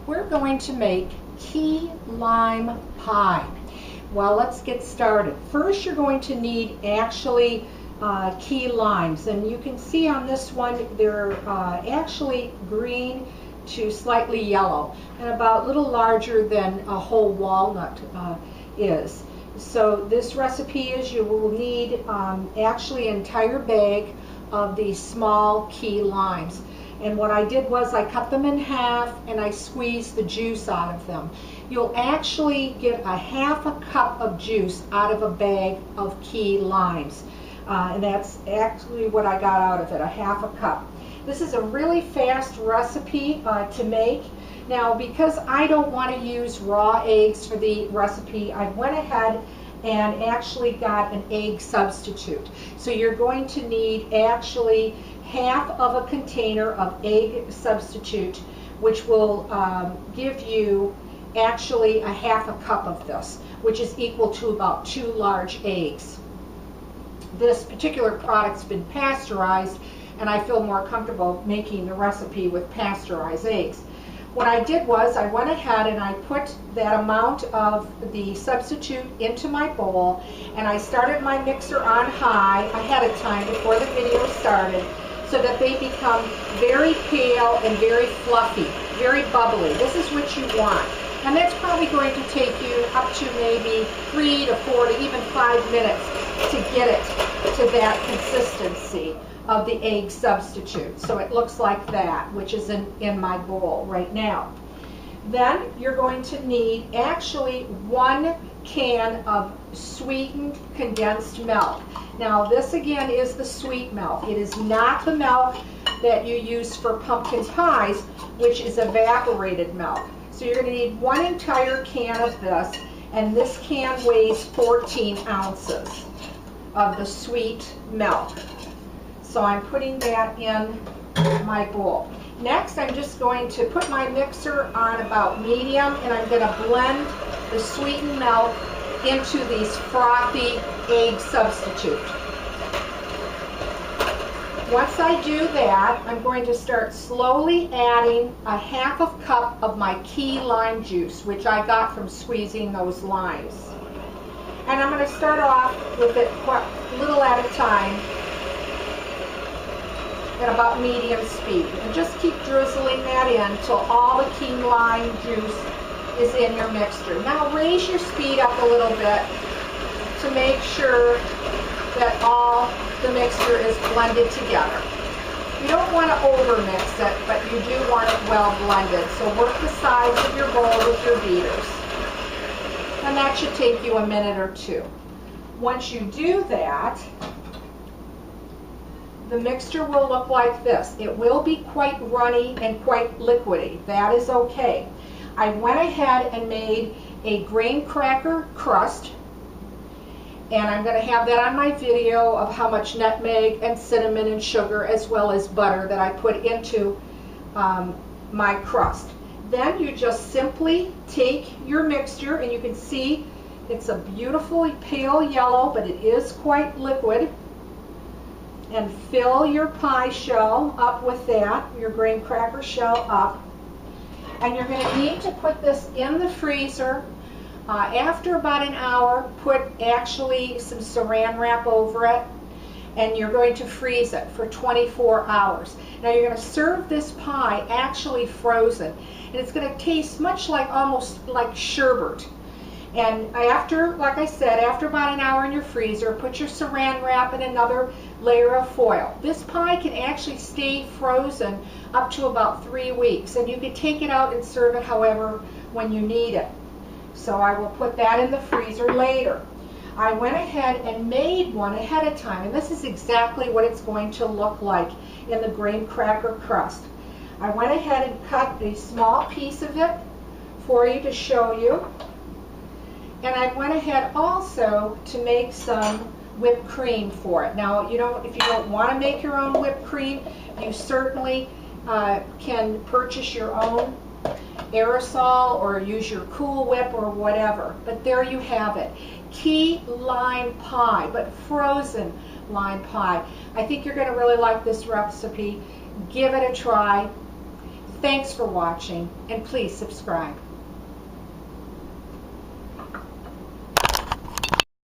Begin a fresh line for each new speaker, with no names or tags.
we're going to make key lime pie. Well, let's get started. First, you're going to need actually key limes, and you can see on this one they're actually green to slightly yellow and about a little larger than a whole walnut is. So this recipe is you will need actually an entire bag of these small key limes. And what I did was I cut them in half and I squeezed the juice out of them. You'll actually get a half a cup of juice out of a bag of key limes. And that's actually what I got out of it, a half a cup. This is a really fast recipe to make. Now, because I don't want to use raw eggs for the recipe, I went ahead and actually got an egg substitute. So you're going to need actually half of a container of egg substitute, which will give you actually a half a cup of this, which is equal to about 2 large eggs. This particular product's been pasteurized, and I feel more comfortable making the recipe with pasteurized eggs. What I did was I went ahead and I put that amount of the substitute into my bowl, and I started my mixer on high ahead of time before the video started so that they become very pale and very fluffy, very bubbly. This is what you want. And that's probably going to take you up to maybe 3 to 4 to even 5 minutes to get it to that consistency of the egg substitute. So it looks like that, which is in my bowl right now. Then you're going to need actually 1 can of sweetened condensed milk. Now this again is the sweet milk. It is not the milk that you use for pumpkin pies, which is evaporated milk. So you're going to need 1 entire can of this, and this can weighs 14 ounces of the sweet milk. So I'm putting that in my bowl. Next, I'm just going to put my mixer on about medium, and I'm going to blend the sweetened milk into these frothy egg substitute. Once I do that, I'm going to start slowly adding a half a cup of my key lime juice, which I got from squeezing those limes. And I'm going to start off with it a little at a time at about medium speed. And just keep drizzling that in until all the key lime juice is in your mixture. Now raise your speed up a little bit to make sure that all the mixture is blended together. You don't want to over mix it, but you do want it well blended. So work the sides of your bowl with your beaters. And that should take you a minute or 2. Once you do that, the mixture will look like this. It will be quite runny and quite liquidy. That is okay. I went ahead and made a graham cracker crust, and I'm going to have that on my video of how much nutmeg and cinnamon and sugar as well as butter that I put into my crust. Then you just simply take your mixture, and you can see it's a beautifully pale yellow, but it is quite liquid, and fill your pie shell up with that, your graham cracker shell up. And you're going to need to put this in the freezer. After about an hour, put actually some saran wrap over it, and you're going to freeze it for 24 hours. Now you're going to serve this pie actually frozen, and it's going to taste much like, almost like sherbet. And after, like I said, after about an hour in your freezer, put your saran wrap and another layer of foil. This pie can actually stay frozen up to about 3 weeks, and you can take it out and serve it however when you need it. So I will put that in the freezer later. I went ahead and made one ahead of time, and this is exactly what it's going to look like in the graham cracker crust. I went ahead and cut a small piece of it for you to show you. And I went ahead also to make some whipped cream for it. Now, if you don't want to make your own whipped cream, you certainly can purchase your own aerosol or use your Cool Whip or whatever. But there you have it. Key lime pie, but frozen lime pie. I think you're going to really like this recipe. Give it a try. Thanks for watching, and please subscribe.